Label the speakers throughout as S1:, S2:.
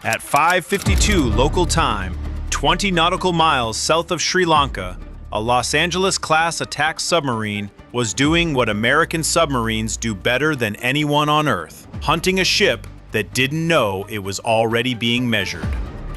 S1: At 5:52 local time, 20 nautical miles south of Sri Lanka, a Los Angeles-class attack submarine was doing what American submarines do better than anyone on Earth, hunting a ship that didn't know it was already being measured.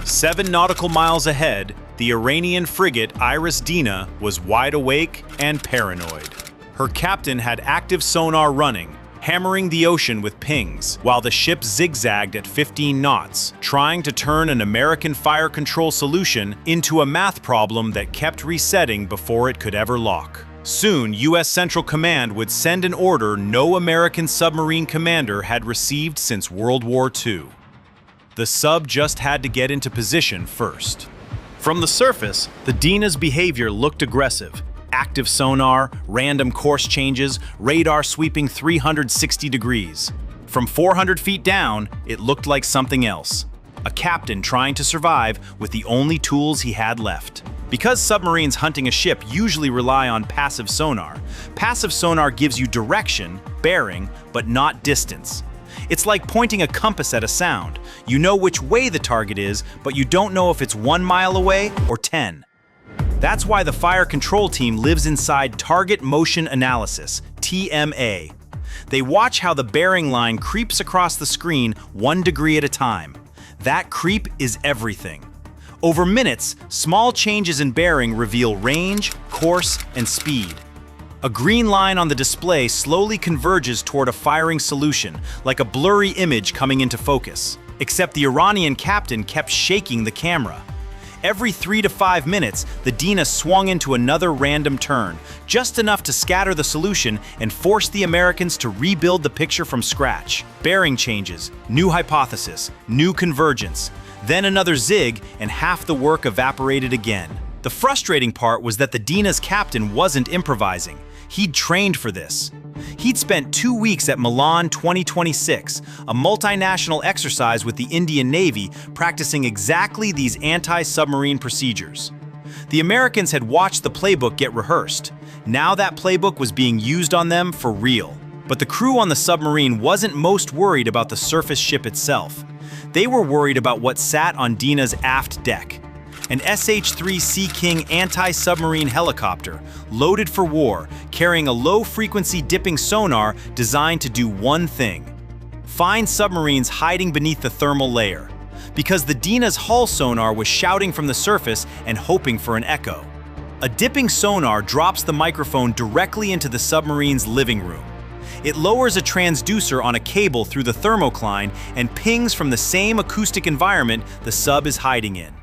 S1: 7 nautical miles ahead, the Iranian frigate IRIS Dena was wide awake and paranoid. Her captain had active sonar running, hammering the ocean with pings, while the ship zigzagged at 15 knots, trying to turn an American fire control solution into a math problem that kept resetting before it could ever lock. Soon, U.S. Central Command would send an order no American submarine commander had received since World War II. The sub just had to get into position first. From the surface, the Dena's behavior looked aggressive. Active sonar, random course changes, radar sweeping 360 degrees. From 400 feet down, it looked like something else. A captain trying to survive with the only tools he had left. Because submarines hunting a ship usually rely on passive sonar gives you direction, bearing, but not distance. It's like pointing a compass at a sound. You know which way the target is, but you don't know if it's 1 mile away or 10. That's why the fire control team lives inside Target Motion Analysis, TMA. They watch how the bearing line creeps across the screen 1 degree at a time. That creep is everything. Over minutes, small changes in bearing reveal range, course, and speed. A green line on the display slowly converges toward a firing solution, like a blurry image coming into focus. Except the Iranian captain kept shaking the camera. Every 3 to 5 minutes, the Dena swung into another random turn, just enough to scatter the solution and force the Americans to rebuild the picture from scratch. Bearing changes, new hypothesis, new convergence. Then another zig, and half the work evaporated again. The frustrating part was that the Dena's captain wasn't improvising. He'd trained for this. He'd spent 2 weeks at Milan 2026, a multinational exercise with the Indian Navy practicing exactly these anti-submarine procedures. The Americans had watched the playbook get rehearsed. Now that playbook was being used on them for real. But the crew on the submarine wasn't most worried about the surface ship itself. They were worried about what sat on Dena's aft deck. An SH-3 Sea King anti-submarine helicopter, loaded for war, carrying a low-frequency dipping sonar designed to do one thing: find submarines hiding beneath the thermal layer. Because the Dena's hull sonar was shouting from the surface and hoping for an echo. A dipping sonar drops the microphone directly into the submarine's living room. It lowers a transducer on a cable through the thermocline and pings from the same acoustic environment the sub is hiding in.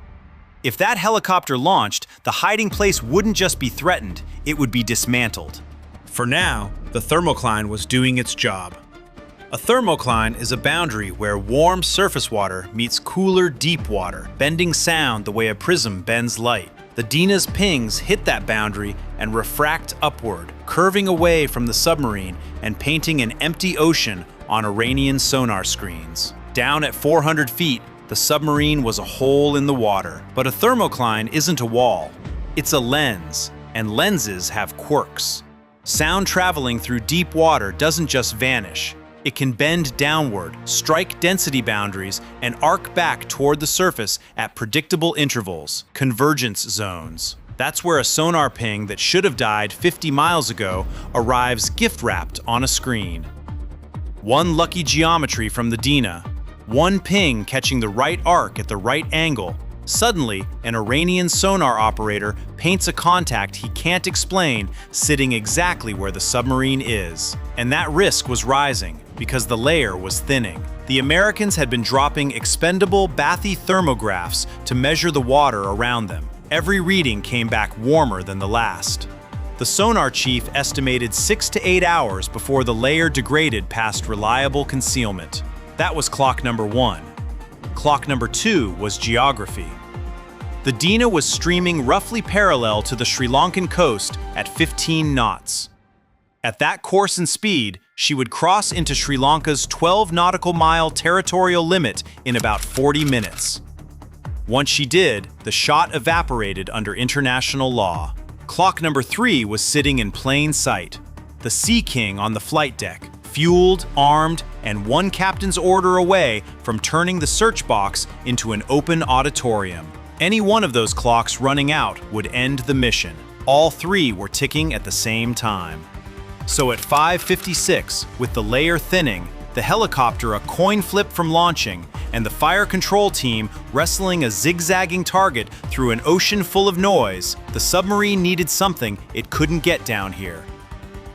S1: If that helicopter launched, the hiding place wouldn't just be threatened, it would be dismantled. For now, the thermocline was doing its job. A thermocline is a boundary where warm surface water meets cooler deep water, bending sound the way a prism bends light. The Dena's pings hit that boundary and refract upward, curving away from the submarine and painting an empty ocean on Iranian sonar screens. Down at 400 feet, the submarine was a hole in the water. But a thermocline isn't a wall. It's a lens, and lenses have quirks. Sound traveling through deep water doesn't just vanish. It can bend downward, strike density boundaries, and arc back toward the surface at predictable intervals, convergence zones. That's where a sonar ping that should have died 50 miles ago arrives gift-wrapped on a screen. One lucky geometry from the Dena. One ping catching the right arc at the right angle. Suddenly, an Iranian sonar operator paints a contact he can't explain sitting exactly where the submarine is. And that risk was rising because the layer was thinning. The Americans had been dropping expendable bathythermographs to measure the water around them. Every reading came back warmer than the last. The sonar chief estimated 6 to 8 hours before the layer degraded past reliable concealment. That was clock number 1. Clock number 2 was geography. The Dena was streaming roughly parallel to the Sri Lankan coast at 15 knots. At that course and speed, she would cross into Sri Lanka's 12 nautical mile territorial limit in about 40 minutes. Once she did, the shot evaporated under international law. Clock number 3 was sitting in plain sight. The Sea King on the flight deck, fueled, armed, and one captain's order away from turning the search box into an open auditorium. Any one of those clocks running out would end the mission. All three were ticking at the same time. So at 5:56, with the layer thinning, the helicopter a coin flip from launching, and the fire control team wrestling a zigzagging target through an ocean full of noise, the submarine needed something it couldn't get down here.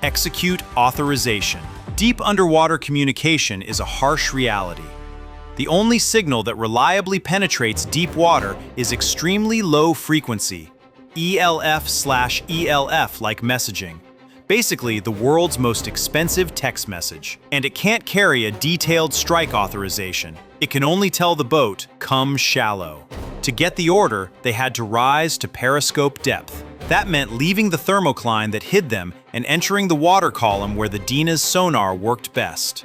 S1: Execute authorization. Deep underwater communication is a harsh reality. The only signal that reliably penetrates deep water is extremely low frequency, ELF/ELF-like messaging. Basically, the world's most expensive text message. And it can't carry a detailed strike authorization. It can only tell the boat, come shallow. To get the order, they had to rise to periscope depth. That meant leaving the thermocline that hid them and entering the water column where the Dena's sonar worked best.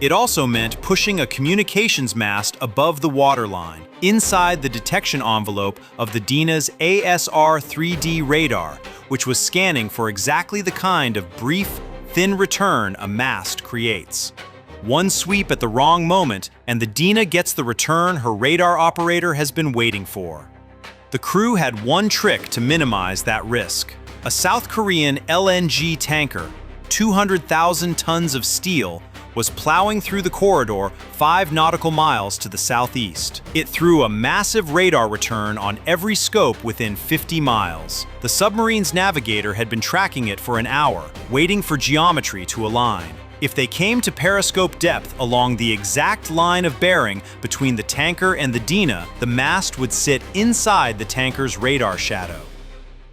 S1: It also meant pushing a communications mast above the waterline, inside the detection envelope of the Dena's ASR 3D radar, which was scanning for exactly the kind of brief, thin return a mast creates. One sweep at the wrong moment, and the Dena gets the return her radar operator has been waiting for. The crew had one trick to minimize that risk. A South Korean LNG tanker, 200,000 tons of steel, was plowing through the corridor 5 nautical miles to the southeast. It threw a massive radar return on every scope within 50 miles. The submarine's navigator had been tracking it for an hour, waiting for geometry to align. If they came to periscope depth along the exact line of bearing between the tanker and the Dena, the mast would sit inside the tanker's radar shadow.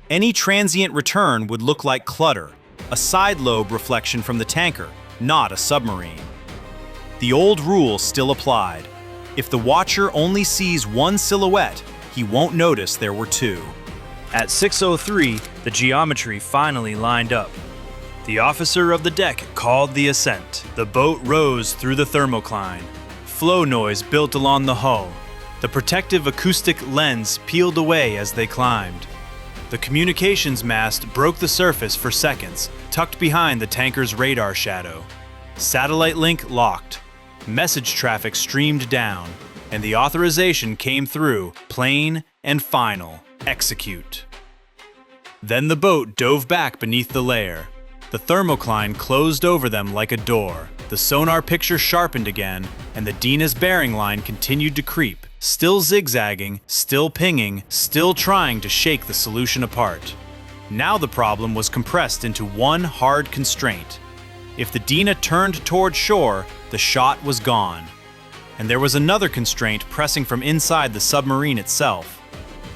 S1: Any transient return would look like clutter, a side lobe reflection from the tanker, not a submarine. The old rule still applied. If the watcher only sees one silhouette, he won't notice there were two.
S2: At 6:03, the geometry finally lined up. The officer of the deck called the ascent. The boat rose through the thermocline. Flow noise built along the hull. The protective acoustic lens peeled away as they climbed. The communications mast broke the surface for seconds, tucked behind the tanker's radar shadow. Satellite link locked. Message traffic streamed down, and the authorization came through, plain and final. Execute. Then the boat dove back beneath the layer. The thermocline closed over them like a door. The sonar picture sharpened again, and the Dena's bearing line continued to creep, still zigzagging, still pinging, still trying to shake the solution apart. Now the problem was compressed into one hard constraint. If the Dena turned toward shore, the shot was gone. And there was another constraint pressing from inside the submarine itself.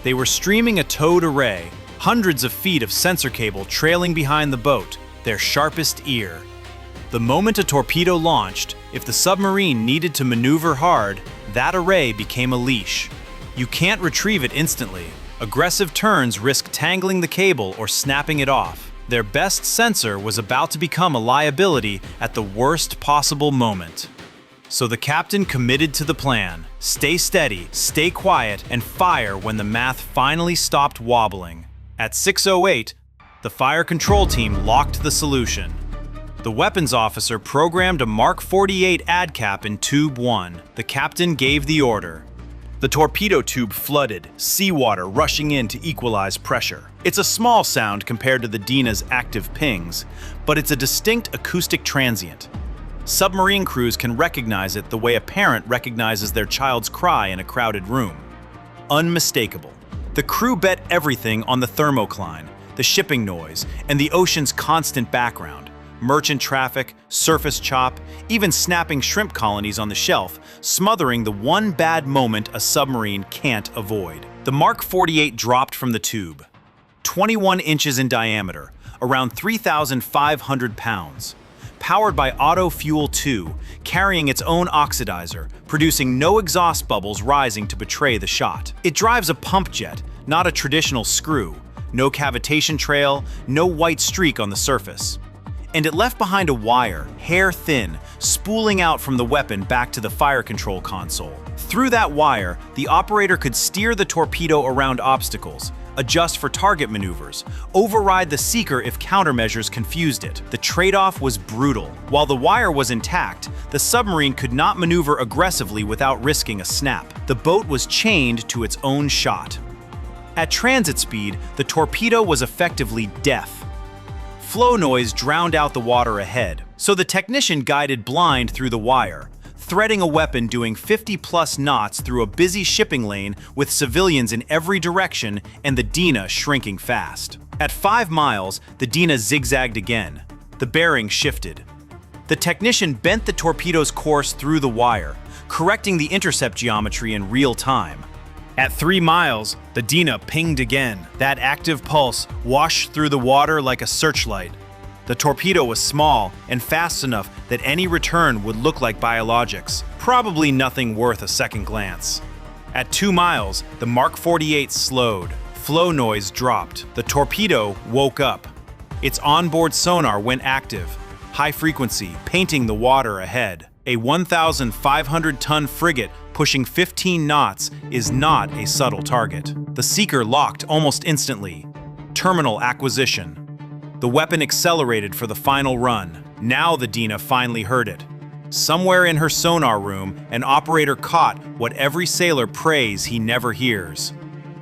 S2: They were streaming a towed array, hundreds of feet of sensor cable trailing behind the boat, their sharpest ear. The moment a torpedo launched, if the submarine needed to maneuver hard, that array became a leash. You can't retrieve it instantly. Aggressive turns risk tangling the cable or snapping it off. Their best sensor was about to become a liability at the worst possible moment. So the captain committed to the plan. Stay steady, stay quiet, and fire when the math finally stopped wobbling. At 6:08, the fire control team locked the solution. The weapons officer programmed a Mark 48 ad cap in tube 1. The captain gave the order. The torpedo tube flooded, seawater rushing in to equalize pressure. It's a small sound compared to the Dena's active pings, but it's a distinct acoustic transient. Submarine crews can recognize it the way a parent recognizes their child's cry in a crowded room. Unmistakable. The crew bet everything on the thermocline, the shipping noise, and the ocean's constant background. Merchant traffic, surface chop, even snapping shrimp colonies on the shelf, smothering the one bad moment a submarine can't avoid. The Mark 48 dropped from the tube. 21 inches in diameter, around 3,500 pounds. Powered by Auto Fuel 2, carrying its own oxidizer, producing no exhaust bubbles rising to betray the shot. It drives a pump jet, not a traditional screw. No cavitation trail, no white streak on the surface. And it left behind a wire, hair thin, spooling out from the weapon back to the fire control console. Through that wire, the operator could steer the torpedo around obstacles,
S1: adjust for target maneuvers, override the seeker if countermeasures confused it. The trade-off was brutal. While the wire was intact, the submarine could not maneuver aggressively without risking a snap. The boat was chained to its own shot. At transit speed, the torpedo was effectively deaf. Flow noise drowned out the water ahead, so the technician guided blind through the wire, threading a weapon doing 50-plus knots through a busy shipping lane with civilians in every direction and the Dena shrinking fast. At 5 miles, the Dena zigzagged again. The bearing shifted. The technician bent the torpedo's course through the wire, correcting the intercept geometry in real time. At 3 miles, the Dena pinged again. That active pulse washed through the water like a searchlight. The torpedo was small and fast enough that any return would look like biologics, probably nothing worth a second glance. At 2 miles, the Mark 48 slowed. Flow noise dropped. The torpedo woke up. Its onboard sonar went active, high frequency, painting the water ahead. A 1,500-ton frigate pushing 15 knots is not a subtle target. The seeker locked almost instantly. Terminal acquisition. The weapon accelerated for the final run. Now the Dena finally heard it. Somewhere in her sonar room, an operator caught what every sailor prays he never hears.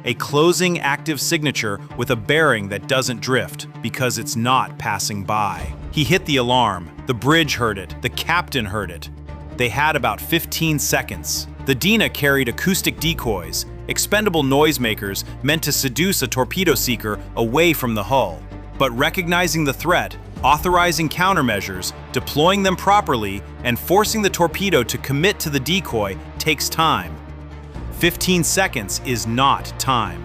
S1: A closing active signature with a bearing that doesn't drift because it's not passing by. He hit the alarm. The bridge heard it. The captain heard it. They had about 15 seconds. The Dena carried acoustic decoys, expendable noisemakers meant to seduce a torpedo seeker away from the hull. But recognizing the threat, authorizing countermeasures, deploying them properly, and forcing the torpedo to commit to the decoy takes time. 15 seconds is not time.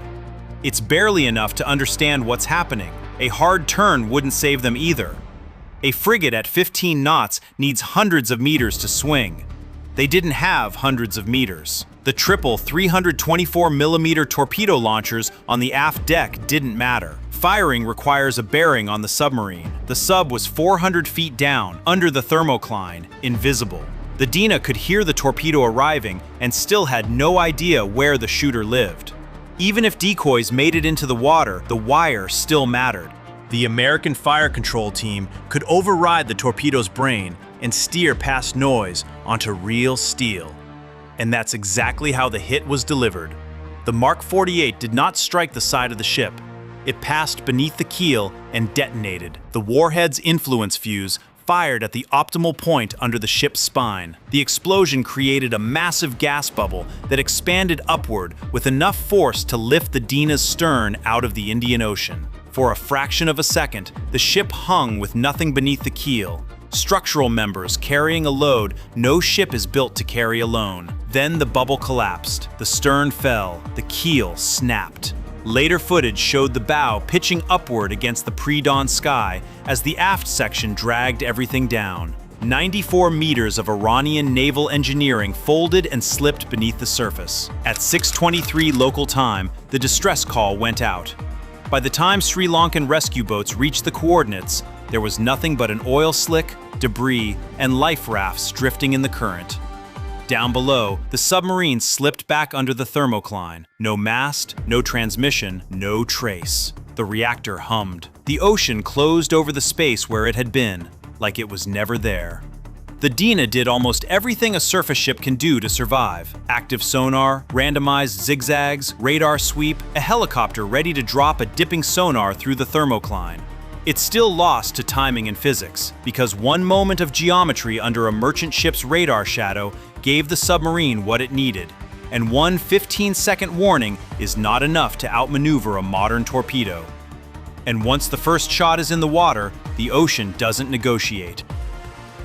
S1: It's barely enough to understand what's happening. A hard turn wouldn't save them either. A frigate at 15 knots needs hundreds of meters to swing. They didn't have hundreds of meters. The triple 324mm torpedo launchers on the aft deck didn't matter. Firing requires a bearing on the submarine. The sub was 400 feet down, under the thermocline, invisible. The Dena could hear the torpedo arriving and still had no idea where the shooter lived. Even if decoys made it into the water, the wire still mattered. The American fire control team could override the torpedo's brain and steer past noise onto real steel. And that's exactly how the hit was delivered. The Mark 48 did not strike the side of the ship. It passed beneath the keel and detonated. The warhead's influence fuse fired at the optimal point under the ship's spine. The explosion created a massive gas bubble that expanded upward with enough force to lift the Dena's stern out of the Indian Ocean. For a fraction of a second, the ship hung with nothing beneath the keel. Structural members carrying a load no ship is built to carry alone. Then the bubble collapsed. The stern fell. The keel snapped. Later footage showed the bow pitching upward against the pre-dawn sky as the aft section dragged everything down. 94 meters of Iranian naval engineering folded and slipped beneath the surface. At 6:23 local time, the distress call went out. By the time Sri Lankan rescue boats reached the coordinates, there was nothing but an oil slick, debris, and life rafts drifting in the current. Down below, the submarine slipped back under the thermocline. No mast, no transmission, no trace. The reactor hummed. The ocean closed over the space where it had been, like it was never there. The Dena did almost everything a surface ship can do to survive. Active sonar, randomized zigzags, radar sweep, a helicopter ready to drop a dipping sonar through the thermocline. It's still lost to timing and physics, because one moment of geometry under a merchant ship's radar shadow gave the submarine what it needed, and one 15-second warning is not enough to outmaneuver a modern torpedo. And once the first shot is in the water, the ocean doesn't negotiate.